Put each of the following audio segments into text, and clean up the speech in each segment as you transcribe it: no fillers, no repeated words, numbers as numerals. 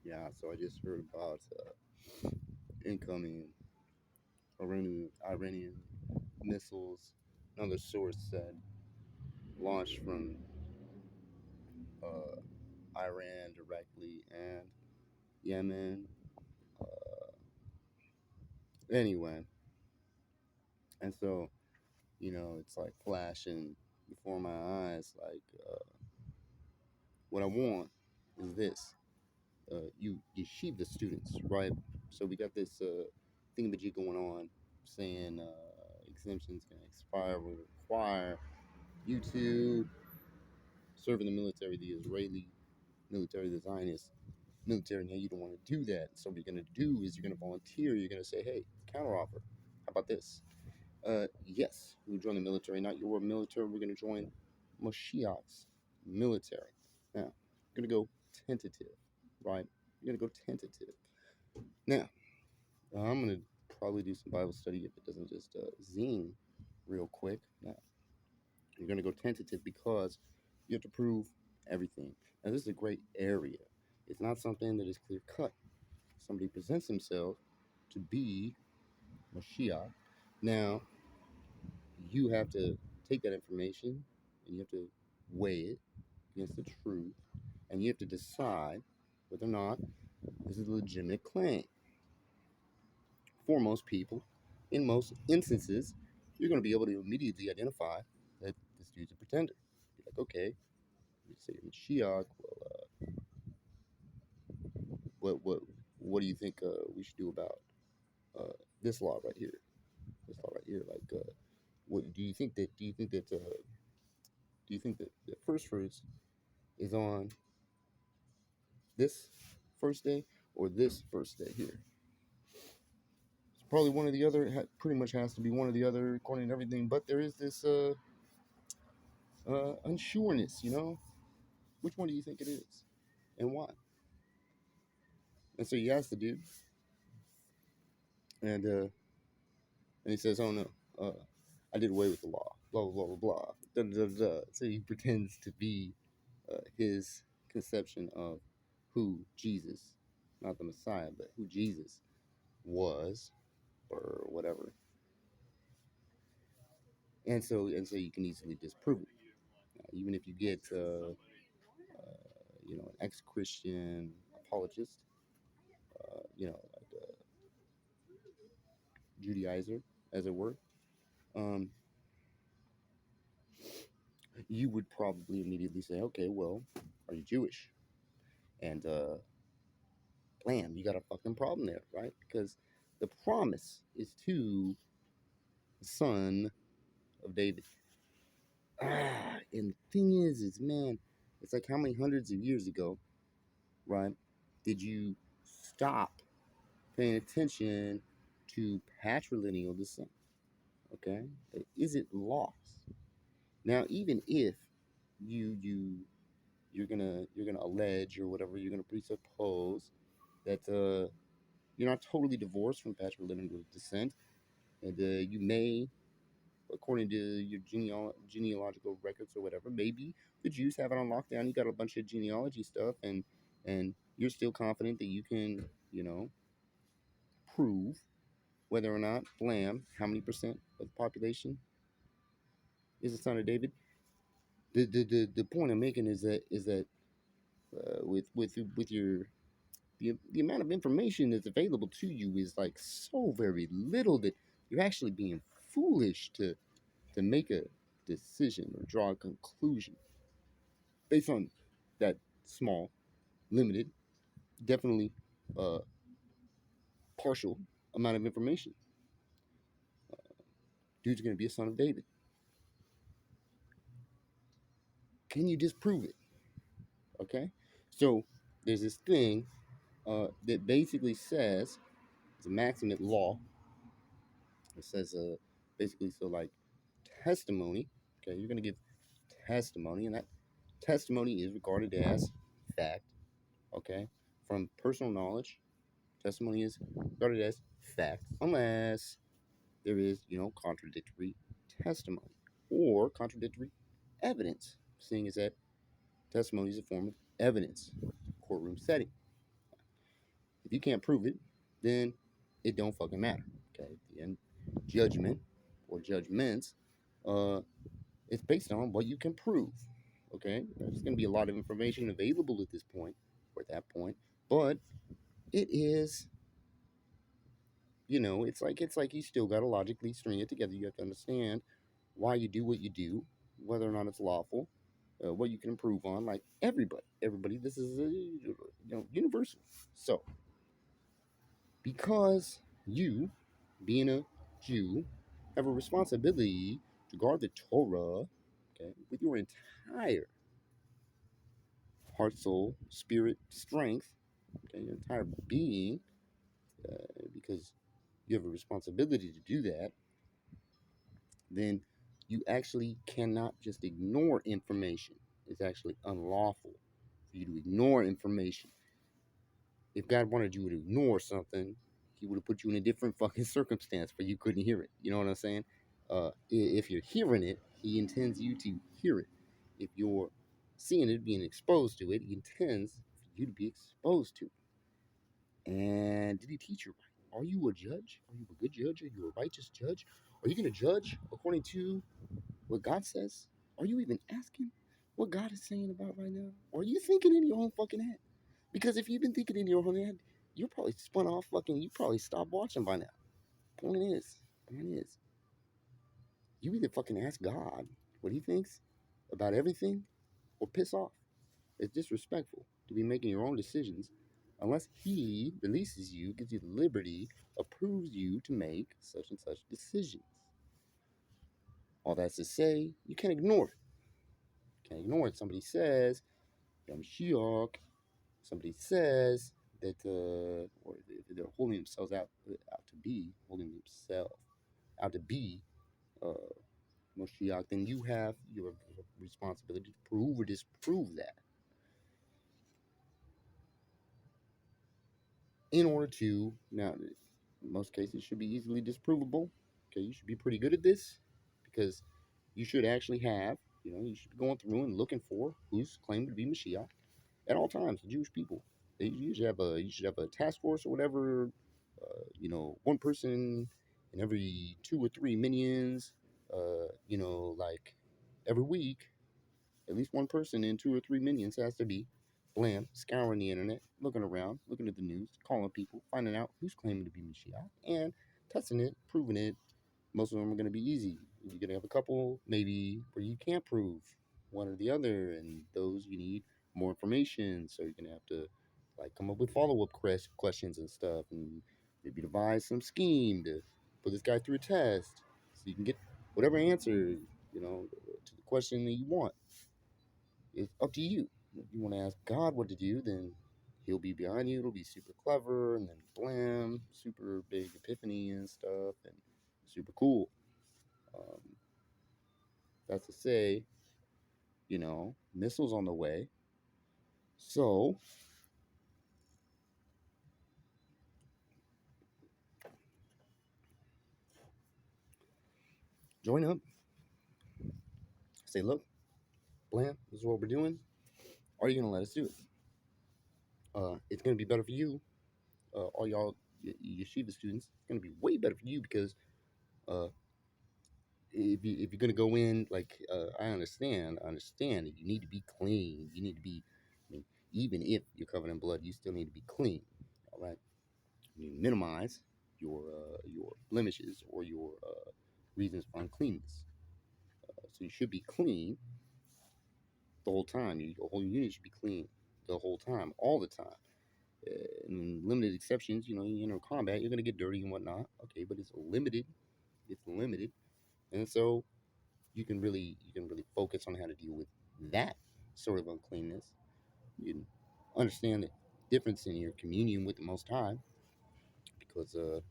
Yeah, so I just heard about incoming Iranian missiles. Another source said launched from Iran directly and Yemen. Anyway, and so it's like flashing before my eyes. Like what I want is this. You yeshiva students, right? So we got this thingamajig going on saying exemptions going to expire will require you to serve in the military, the Israeli military, the Zionist military. Now you don't want to do that. So what you're going to do is you're going to volunteer. You're going to say, hey, counteroffer. How about this? Yes, we'll join the military, not your military. We're going to join Mashiach's military. Now, we're going to go tentative, right? We're going to go tentative. Now, I'm going to probably do some Bible study if it doesn't just zing real quick. Now, you're going to go tentative because you have to prove everything. Now, this is a great area. It's not something that is clear cut. Somebody presents himself to be Mashiach. Now, you have to take that information and you have to weigh it against the truth, and you have to decide whether or not this is a legitimate claim. For most people, in most instances, you're going to be able to immediately identify that this dude's a pretender. You're like, okay, you say you're Mashiach. Well, what do you think we should do about this law right here? This law right here, like, what do you think that? Do you think that? Do you think that the first fruits is on this first day or this first day here? It's probably one or the other. It pretty much has to be one or the other according to everything. But there is this unsureness, Which one do you think it is, and why? And so you ask the dude, and he says, "Oh no, I did away with the law." Blah blah blah blah blah. Da, da, da, da. So he pretends to be his conception of who Jesus, not the Messiah, but who Jesus was, or whatever. And so you can easily disprove it. Even if you get an ex-Christian apologist, like a Judaizer, as it were, um, you would probably immediately say, okay, well, are you Jewish? And blam, you got a fucking problem there, right? Because the promise is to the son of David. And the thing is, man, it's like how many hundreds of years ago, right, did you stop paying attention to patrilineal descent? Okay, is it lost? Now, even if you're gonna allege or whatever, you're gonna presuppose that you're not totally divorced from patrilineal descent, and you may, according to your genealogical records or whatever, maybe the Jews have it on lockdown. You got a bunch of genealogy stuff, and you're still confident that you can, prove whether or not, blam, how many percent of the population is the son of David. The point I'm making is that with your the amount of information that's available to you is like so very little that you're actually being foolish to make a decision or draw a conclusion based on that small, limited, definitely uh, partial amount of information. Dude's gonna be a son of David. Can you disprove it? Okay, so there's this thing that basically says it's a maximate law. It says basically, so like testimony. Okay, you're gonna give testimony, and that testimony is regarded as fact. Okay, from personal knowledge, testimony is regarded as fact, unless there is, contradictory testimony or contradictory evidence. Seeing as that Testimony is a form of evidence, courtroom setting. If you can't prove it, then it don't fucking matter. Okay, the end judgment or judgments, it's based on what you can prove. Okay, there's going to be a lot of information available at this point or at that point, but it is, it's like you still got to logically string it together. You have to understand why you do what you do, whether or not it's lawful, what you can improve on. Like everybody, this is universal. So because you, being a Jew, have a responsibility to guard the Torah, okay, with your entire heart, soul, spirit, strength, okay, your entire being, because you have a responsibility to do that, then you actually cannot just ignore information. It's actually unlawful for you to ignore information. If God wanted you to ignore something, he would have put you in a different fucking circumstance where you couldn't hear it. You know what I'm saying? If you're hearing it, he intends you to hear it. If you're seeing it, being exposed to it, he intends for you to be exposed to it. And did he teach you right? Are you a judge? Are you a good judge? Are you a righteous judge? Are you going to judge according to what God says? Are you even asking what God is saying about right now? Or are you thinking in your own fucking head? Because if you've been thinking in your own head, you're probably spun off you probably stopped watching by now. Point is, you either fucking ask God what he thinks about everything or piss off. It's disrespectful to be making your own decisions unless he releases you, gives you the liberty, approves you to make such and such decisions. All that's to say, you can't ignore it. You can't ignore it. Somebody says, Yom Shiach, somebody says that, or they're holding themselves out to be Moshiach, then you have your responsibility to prove or disprove that. In order to, now, in most cases, it should be easily disprovable. Okay, you should be pretty good at this because you should actually have, you should be going through and looking for who's claimed to be Mashiach at all times. The Jewish people, you should have a task force or whatever. One person in every 2 or 3 minions. Like every week, at least one person in 2 or 3 minions has to be scouring the internet, looking around, looking at the news, calling people, finding out who's claiming to be Mashiach, and testing it, proving it. Most of them are going to be easy. You're going to have a couple, maybe, where you can't prove one or the other, and those you need more information. So you're going to have to come up with follow-up questions and stuff, and maybe devise some scheme to put this guy through a test so you can get whatever answer, to the question that you want. It's up to you. If you want to ask God what to do, then he'll be behind you. It'll be super clever, and then blam, super big epiphany and stuff, and super cool. That's to say, missiles on the way. So, join up. Say, look, blam, this is what we're doing. Are you going to let us do it? It's going to be better for you, all y'all yeshiva students. It's going to be way better for you because uh, if you're gonna go in, I understand that you need to be clean. You need to be, I mean, even if you're covered in blood, you still need to be clean. All right, you minimize your blemishes or your reasons for uncleanness. So you should be clean the whole time. Your whole unit should be clean the whole time, all the time. In limited exceptions, you enter combat, you're gonna get dirty and whatnot. Okay, but it's limited. It's limited, and so you can really focus on how to deal with that sort of uncleanness. You can understand the difference in your communion with the Most High, because your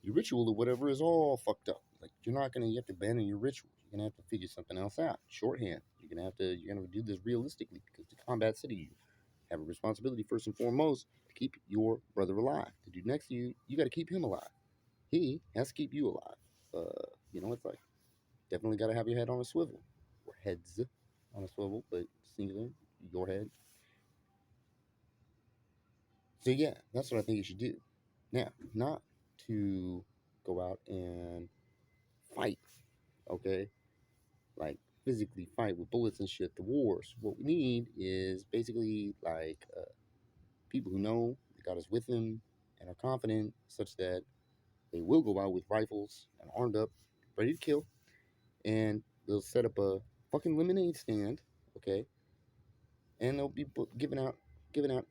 ritual or whatever is all fucked up. Like you have to abandon your ritual. You're gonna have to figure something else out. Shorthand. You're gonna do this realistically because the combat city, you have a responsibility first and foremost to keep your brother alive. The dude next to you, you got to keep him alive. He has to keep you alive. It's like definitely got to have your head on a swivel, or heads on a swivel, but singular, your head. So yeah, that's what I think you should do. Now, not to go out and fight, okay? Like physically fight with bullets and shit. The wars. What we need is basically like people who know that God is with them and are confident, such that they will go out with rifles and armed up, ready to kill, and they'll set up a fucking lemonade stand, okay? And they'll be giving out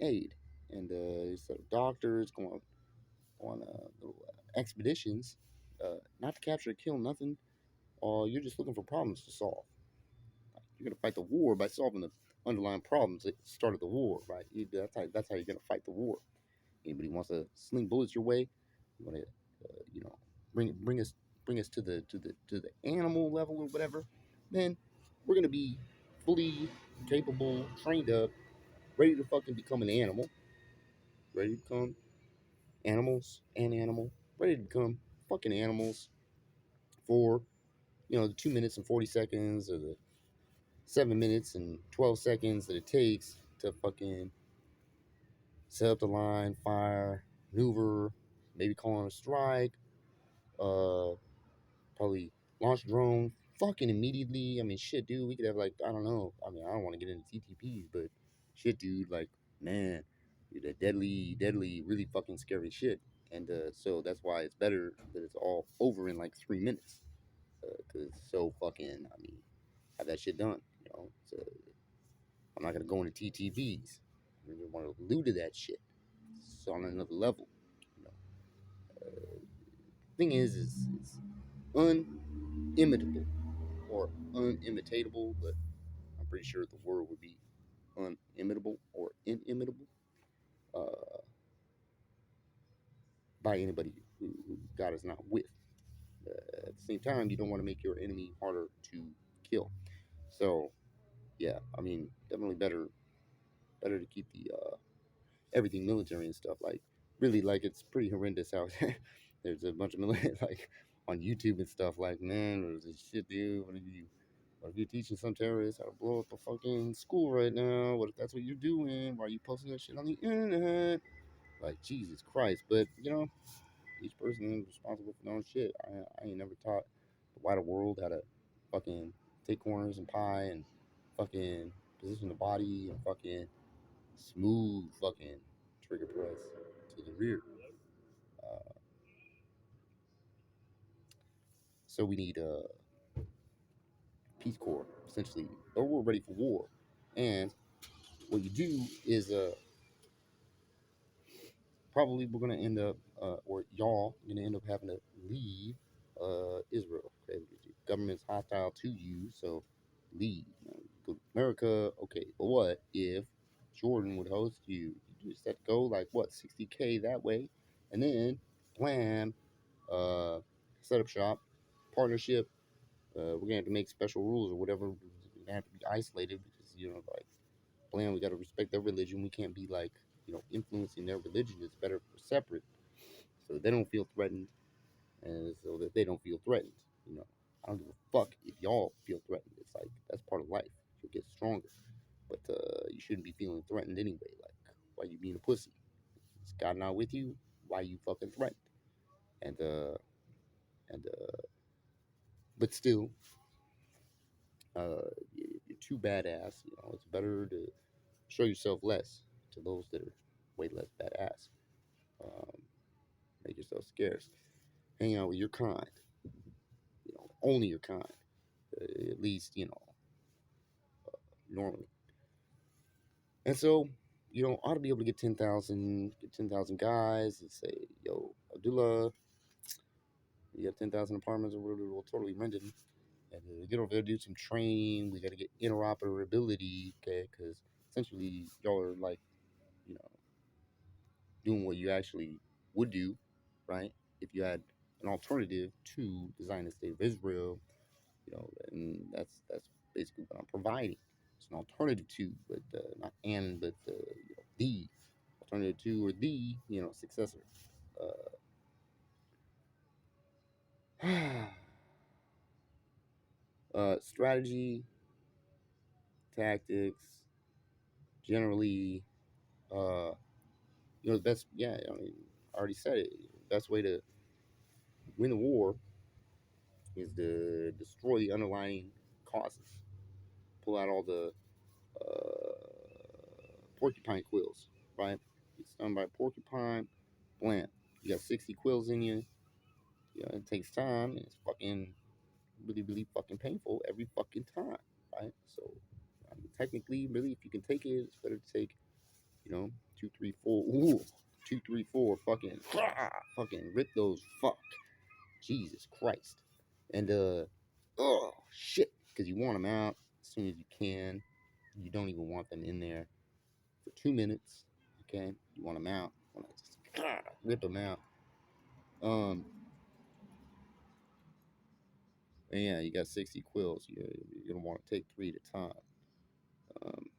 aid, and set up doctors going on little expeditions, not to capture or kill nothing. You're just looking for problems to solve. You're gonna fight the war by solving the underlying problems that started the war, right? That's how you're gonna fight the war. Anybody wants to sling bullets your way, you want to, you know, bring us to the animal level or whatever, then we're gonna be fully capable, trained up, ready to fucking become an animal, ready to become an animal, ready to become fucking animals for the 2 minutes and 40 seconds or the 7 minutes and 12 seconds that it takes to fucking set up the line, fire, maneuver, maybe call on a strike, uh, probably launch drone fucking immediately. I mean, shit, dude, we could have like, I don't know. I mean, I don't want to get into TTPs, but shit, dude, like, man, dude, that deadly, deadly, really fucking scary shit. And so that's why it's better that it's all over in like 3 minutes. Because so fucking, I mean, have that shit done, So I'm not going to go into TTPs. I just want to allude to that shit. It's on another level. You know. Thing is it's unimitable or unimitatable, but I'm pretty sure the word would be unimitable or inimitable uh, by anybody who God is not with. At the same time, you don't want to make your enemy harder to kill. So yeah, I mean, definitely better to keep the everything military and stuff. Like really, like it's pretty horrendous how there's a bunch of military like on YouTube and stuff. Like man, there's this shit, dude. What if you're teaching some terrorists how to blow up a fucking school right now? What if that's what you're doing? Why are you posting that shit on the internet? Like Jesus Christ! But each person is responsible for their own shit. I ain't never taught the wider world how to fucking take corners and pie and fucking position the body and fucking smooth fucking trigger press to the rear. Uh, so we need a Peace Corps essentially, or we're ready for war. And what you do is probably we're gonna end up, or y'all gonna end up having to leave Israel. Okay, because your government's hostile to you, so leave. Go to America. Okay, but what if Jordan would host you? You just have to go like what 60K that way, and then plan, uh, set up shop, partnership. We're gonna have to make special rules or whatever. We're gonna have to be isolated because like plan. We got to respect their religion. We can't be like, influencing their religion. It's better if we're separate so that they don't feel threatened and so that they don't feel threatened. You know, I don't give a fuck if y'all feel threatened. It's like, that's part of life. You'll get stronger. But you shouldn't be feeling threatened anyway. Like, why you being a pussy? Is God not with you? Why you fucking threatened? And, but still, you're too badass. It's better to show yourself less to those that are way less badass. Um, Make yourself scarce. Hang out with your kind. Only your kind. At least, normally. And so, ought to be able to get 10,000 guys and say, yo, Abdullah, you have 10,000 apartments or whatever, we'll totally rent it. And get over there, do some training. We got to get interoperability, okay? Because essentially, y'all are like, you know, doing what you actually would do, right? If you had an alternative to the Zionist state of Israel, and that's basically what I'm providing. It's an alternative to, but not and, but the alternative to or the successor. Strategy tactics. Generally, the best. Yeah, I mean, I already said it. The best way to win a war is to destroy the underlying causes. Pull out all the porcupine quills, right? Get stung by a porcupine, blam. You got 60 quills in you. It takes time, and it's fucking really, really fucking painful every fucking time, right? So, technically, really, if you can take it, it's better to take, 2, 3, 4. Ooh, 2, 3, 4. Fucking rip those. Fuck, Jesus Christ, and oh shit, because you want them out as soon as you can. You don't even want them in there for 2 minutes. Okay, you want them out. You want to just rip them out. And yeah, you got 60 quills. You're gonna want to take 3 at a time. Um,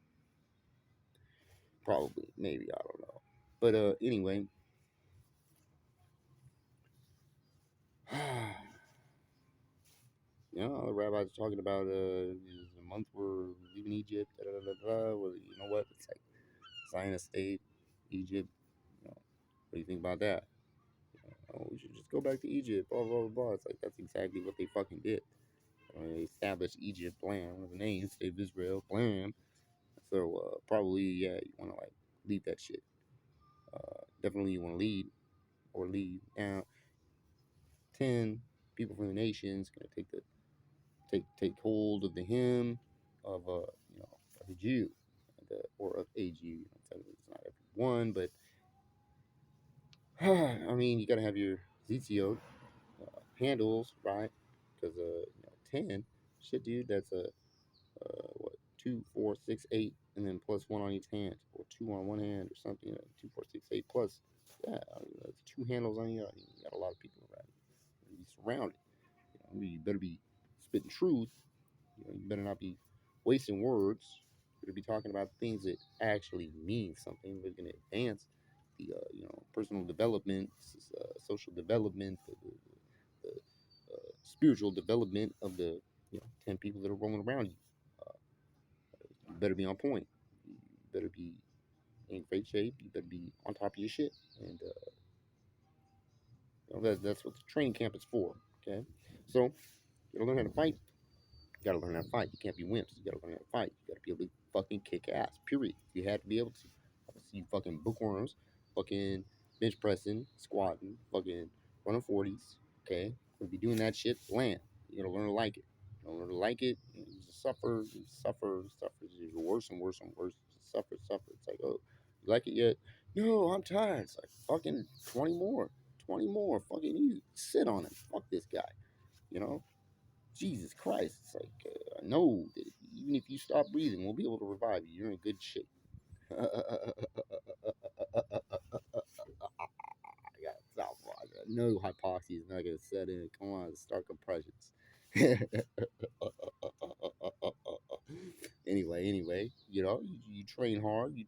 Probably, maybe, I don't know. But anyway, the rabbis are talking about the month we're leaving Egypt. Da, da, da, da. Well, you know what? It's like Zionist state, Egypt. What do you think about that? Oh, we should just go back to Egypt. Blah blah blah. It's like that's exactly what they fucking did. They established Egypt, blam, with the name State of Israel, blam. So probably, yeah, you want to like leave that shit. Definitely, you want to lead or lead. Now, 10 people from the nations gonna take hold of the hymn of of a Jew, or of a Jew. It's not everyone, but I mean, you gotta have your Zizio handles, right? Because 10, shit, dude, that's a what, 2, 4, 6, 8, and then plus one on each hand, or two on one hand, or something. 2, 4, 6, 8 plus. Yeah, I mean, that's 2 handles on you. I mean, you got a lot of people around you. You be surrounded. You better be spitting truth. You better not be wasting words. You better be talking about things that actually mean something. That's going to advance the personal development, social development, the spiritual development of the 10 people that are rolling around you. You better be on point. You better be in great shape. You better be on top of your shit. And that's what the training camp is for. Okay, so you gotta learn how to fight. You gotta learn how to fight. You can't be wimps. You gotta learn how to fight. You gotta be able to fucking kick ass. Period. You had to be able to. I see you fucking bookworms, fucking bench pressing, squatting, fucking running 40s. Okay, if you doing that shit, land. You gotta learn to like it. You gotta learn to like it. You just suffer, suffer, suffer. It's worse and worse and worse. Just suffer, suffer. It's like, oh, you like it yet? No, I'm tired. It's like fucking 20 more, 20 more. Fucking you sit on it. Fuck this guy. You know. Jesus Christ, it's like, I know that even if you stop breathing, we'll be able to revive you. You're in good shape. I got stop. No hypoxia is not gonna set in. Come on, start compressions. Anyway, you train hard, you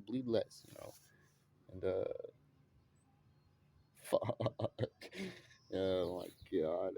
bleed less, and fuck. Oh my god.